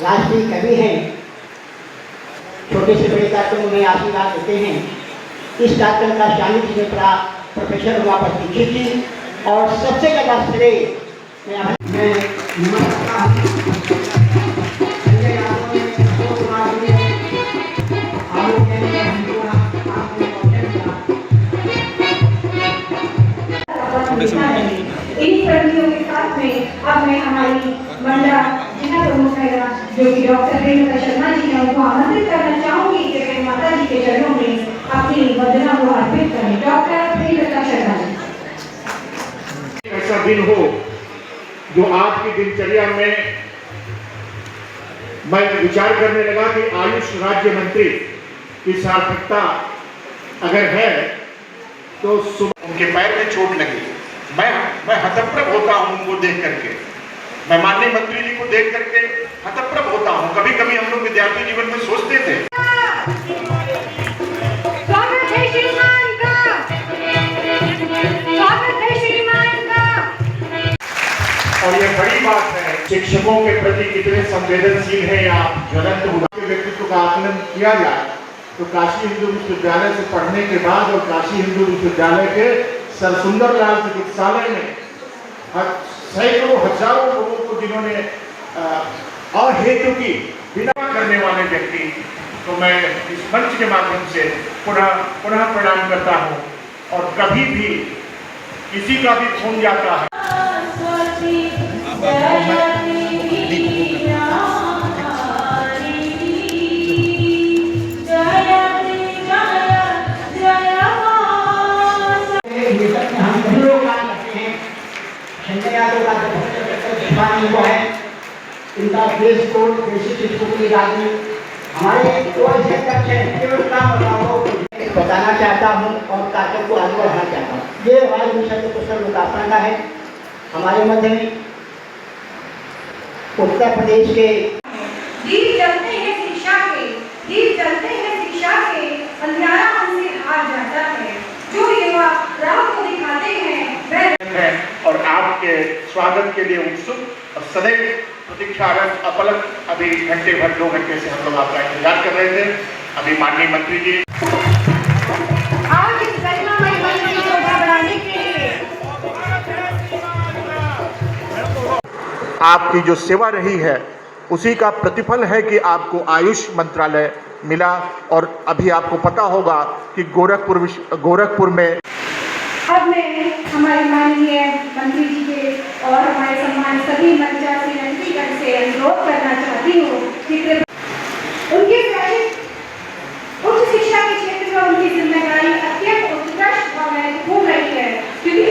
राष्ट्रीय कवि हैं, छोटे से बड़े कार्यक्रम में आशीर्वाद देते हैं। इस कार्यक्रम का शामिल में प्रोफेसर उमापति दीक्षित जी और सबसे ज़्यादा श्रेय मैं इन कर्मियों के साथ में अब मैं हमारी मंडला जिला प्रमुख जो कि डॉक्टर रेणुका शर्मा जी हैं उनको आमंत्रित करना चाहूंगी कि वे माता जी के चरणों में अपनी वंदना को अर्पित करें। डॉक्टर रेणुका शर्मा जी। ऐसा दिन हो जो आज की दिनचर्या में मैं विचार करने लगा कि आयुष राज्य मंत्री की सार्थकता अगर है तो सुबह उनके पैर में चोट लगी। मैं हतप्रभ होता हूं उनको देख करके, मैं माननीय मंत्री जी को देख करके हतप्रभ होता हूं। कभी कभी हम लोग विद्यार्थी जीवन में सोचते थे और ये बड़ी बात है शिक्षकों के प्रति कितने संवेदनशील हैं आप। ज्वलंत के व्यक्तित्व का आकलन किया जाए तो काशी हिंदू विश्वविद्यालय से पढ़ने के बाद और काशी हिंदू विश्वविद्यालय के सरसुंदरलाल चिकित्सालय में सैकड़ों हजारों लोगों को जिन्होंने अहेतु की बिना करने वाले व्यक्ति तो मैं इस मंच के माध्यम से पुनः प्रणाम करता हूं। और कभी भी किसी का भी खून जाता है इनका देश को देशी शिक्षकों की राजनी हमारे बताना चाहता हूँ और कार्यक्रम को आगे बढ़ाना चाहता हूँ। ये हमारे मिशन के पुस्तक लोकार्पण का है। हमारे मध्य में उत्तर प्रदेश के दीप जलते हैं शिक्षा के, दीप जलते हैं शिक्षा के, अंधियारा हमसे हार जाता है। जो युवा राह को दिखाते हैं और आपके स्वागत के लिए उत्सुक और सदैव प्रतीक्षारत अपलक अभी घंटे भर 2 घंटे से हम लोग आपका इंतजार कर रहे थे। अभी माननीय मंत्री जी आज इस गरिमामय मंच की शोभा बढ़ाने के लिए आपकी जो सेवा रही है उसी का प्रतिफल है कि आपको आयुष मंत्रालय मिला। और अभी आपको पता होगा कि गोरखपुर में अब मैं हमारे माननीय मंत्री जी के और हमारे सम्मान सभी मंचासी नंदीगण से अनुरोध करना चाहती हूँ कि उनके उच्च शिक्षा के क्षेत्र में उनकी जिम्मेदारी अत्यंत उत्कृष्ट और महत्वपूर्ण रही है, क्योंकि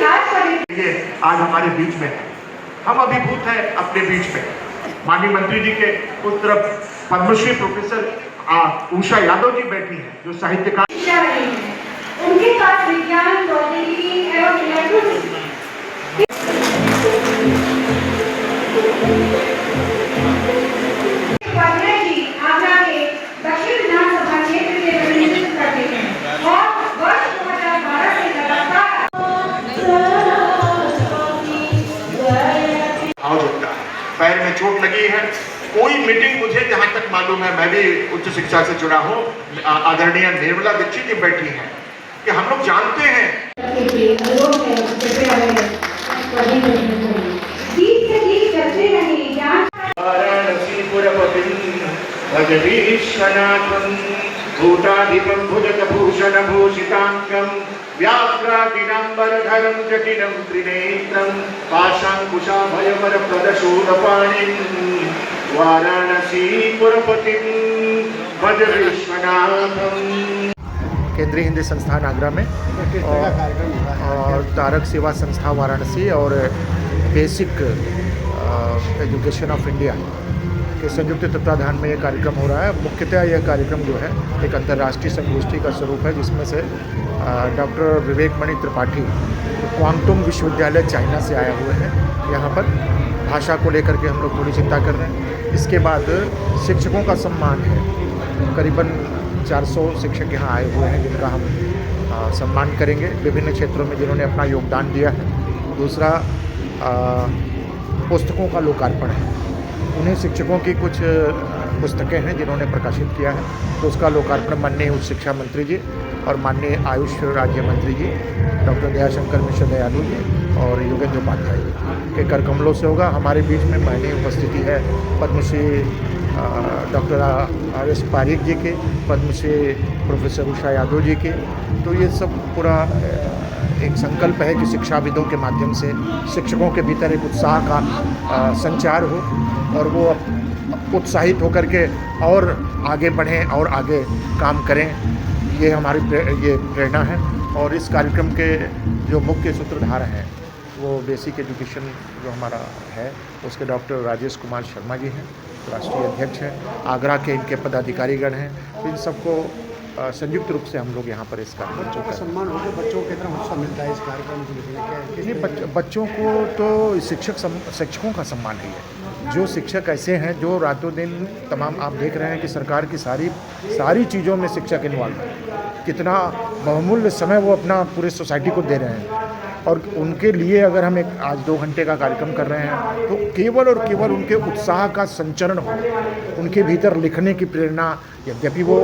आज हमारे बीच में है। हम अभिभूत हैं अपने बीच में। माननीय मंत्री जी के पुत्र पद्मश्री प्रोफेसर उषा यादव जी बैठी हैं जो साहित्यकार शिक्षा रही है। उनके पास विज्ञान प्रौद्योगिकी एवं इलेक्ट्रॉनिक्स आगरा के दक्षिण विधानसभा क्षेत्र के प्रतिनिधित्व करते हैं और वर्ष 2012 से लगातार पैर में चोट लगी है। कोई मीटिंग मुझे जहां तक मालूम है, मैं भी उच्च शिक्षा से जुड़ा हूं, आदरणीय निर्मला दीक्षित जी बैठी हैं कि हम लोग जानते हैं भूताधिपं भुजगभूषण भूषितांगं व्याघ्रादिनाम्बरधरं जटिलं त्रिनेत्रं पाशाङ्कुशाभयवरप्रदशूलपाणिं वाराणसीपुरपतिं भज विश्वनाथम्। केंद्रीय हिंदी संस्थान आगरा में और तारक सेवा संस्था वाराणसी और बेसिक एजुकेशन ऑफ इंडिया के संयुक्त तत्वाधान में ये कार्यक्रम हो रहा है। मुख्यतः यह कार्यक्रम जो है एक अंतर्राष्ट्रीय संगोष्ठी का स्वरूप है, जिसमें से डॉक्टर विवेकमणि त्रिपाठी क्वांटम विश्वविद्यालय चाइना से आए हुए हैं। यहाँ पर भाषा को लेकर के हम लोग थोड़ी चिंता कर रहे हैं। इसके बाद शिक्षकों का सम्मान है, करीबन 400 शिक्षक यहाँ आए हुए हैं जिनका हम सम्मान करेंगे विभिन्न क्षेत्रों में जिन्होंने अपना योगदान दिया है। दूसरा पुस्तकों का लोकार्पण है। उन्हीं शिक्षकों की कुछ पुस्तकें हैं जिन्होंने प्रकाशित किया है, तो उसका लोकार्पण माननीय उच्च शिक्षा मंत्री जी और माननीय आयुष राज्य मंत्री जी डॉक्टर दयाशंकर मिश्र दयालु जी और योगेंद्र उपाध्याय जी के कर कमलों से होगा। हमारे बीच में माननीय उपस्थिति है पद्मश्री डॉक्टर आर.एस. पारीक जी के, पद्मश्री प्रोफेसर उषा यादव जी के। तो ये सब पूरा एक संकल्प है कि शिक्षाविदों के माध्यम से शिक्षकों के भीतर एक उत्साह का संचार हो और वो उत्साहित होकर के और आगे बढ़ें और आगे काम करें। ये हमारी ये प्रेरणा है। और इस कार्यक्रम के जो मुख्य सूत्रधार हैं वो बेसिक एजुकेशन जो हमारा है उसके डॉक्टर राजेश कुमार शर्मा जी हैं, राष्ट्रीय अध्यक्ष हैं। आगरा के इनके पदाधिकारीगण हैं। इन सबको संयुक्त रूप से हम लोग यहाँ पर इस कार्यक्रम बच्चों का सम्मान होकर बच्चों को कितना उत्साह मिलता है इस कार्यक्रम को लेकर? नहीं, बच्चों को तो शिक्षकों का सम्मान ही है। जो शिक्षक ऐसे हैं जो रातों दिन तमाम आप देख रहे हैं कि सरकार की सारी चीज़ों में शिक्षक इन्वॉल्व है। कितना बहुमूल्य समय वो अपना पूरे सोसाइटी को दे रहे हैं और उनके लिए अगर हम एक आज 2 घंटे का कार्यक्रम कर रहे हैं तो केवल और केवल उनके उत्साह का संचरण हो, उनके भीतर लिखने की प्रेरणा। यद्यपि वो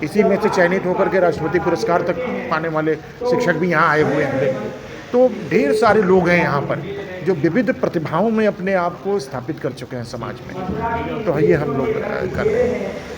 इसी में से चयनित होकर के राष्ट्रपति पुरस्कार तक पाने वाले शिक्षक भी यहाँ आए हुए हैं, तो ढेर सारे लोग हैं यहाँ पर जो विविध प्रतिभाओं में अपने आप को स्थापित कर चुके हैं समाज में। तो ये हम लोग कर रहे हैं।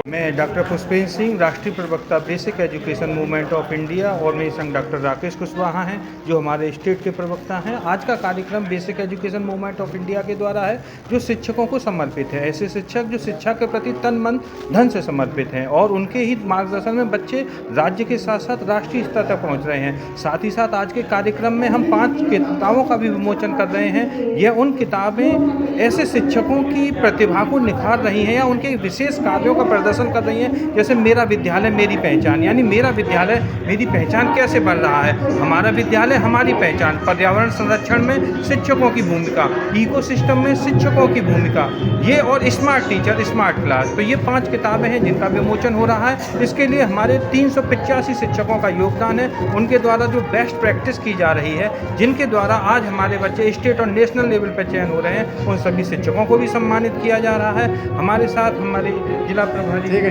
मैं डॉक्टर पुष्पेंद्र सिंह, राष्ट्रीय प्रवक्ता basic education movement of India, और मेरे संग डॉक्टर राकेश कुशवाहा हैं जो हमारे स्टेट के प्रवक्ता हैं। आज का कार्यक्रम basic education movement of India के द्वारा है जो शिक्षकों को समर्पित है। ऐसे शिक्षक जो शिक्षा के प्रति तन मन धन से समर्पित हैं और उनके ही मार्गदर्शन में बच्चे राज्य के साथ साथ राष्ट्रीय स्तर तक पहुँच रहे हैं। साथ ही साथ आज के कार्यक्रम में हम 5 किताबों का भी विमोचन कर रहे हैं। यह उन किताबें ऐसे शिक्षकों की प्रतिभा को निखार रही हैं या उनके विशेष कार्यों का प्रदर्शन कर रही हैं, जैसे मेरा विद्यालय मेरी पहचान, यानी मेरा विद्यालय मेरी पहचान कैसे बन रहा है, हमारा विद्यालय हमारी पहचान, पर्यावरण संरक्षण में शिक्षकों की भूमिका, इकोसिस्टम में शिक्षकों की भूमिका, ये और स्मार्ट टीचर स्मार्ट क्लास। तो ये 5 किताबें हैं जिनका विमोचन हो रहा है। इसके लिए हमारे 385 शिक्षकों का योगदान है। उनके द्वारा जो बेस्ट प्रैक्टिस की जा रही है, जिनके द्वारा आज हमारे बच्चे स्टेट और नेशनल लेवल पर चयन हो रहे हैं, उन सभी शिक्षकों को भी सम्मानित किया जा रहा है। हमारे साथ हमारे जिला प्रभारी। ठीक है।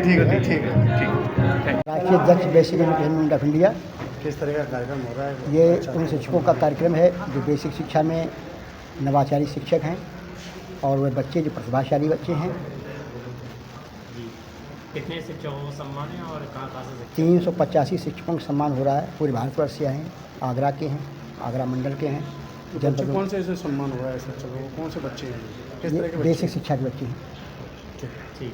राष्ट्रीय अध्यक्ष basic education movement of India. किस तरह का कार्यक्रम हो रहा है? ये उन शिक्षकों का कार्यक्रम है जो बेसिक शिक्षा में नवाचारी शिक्षक हैं और वे बच्चे जो प्रतिभाशाली बच्चे हैं। कितने शिक्षकों को सम्मान है और कहाँ से? 385 शिक्षकों का सम्मान हो रहा है। पूरे भारतवर्ष से आए हैं, आगरा के हैं, आगरा मंडल के हैं। बच्चों कौन से ऐसे सम्मान हो रहा है शिक्षकों को? कौन से बच्चे हैं? किस तरह के बेसिक शिक्षा के बच्चे हैं। ठीक।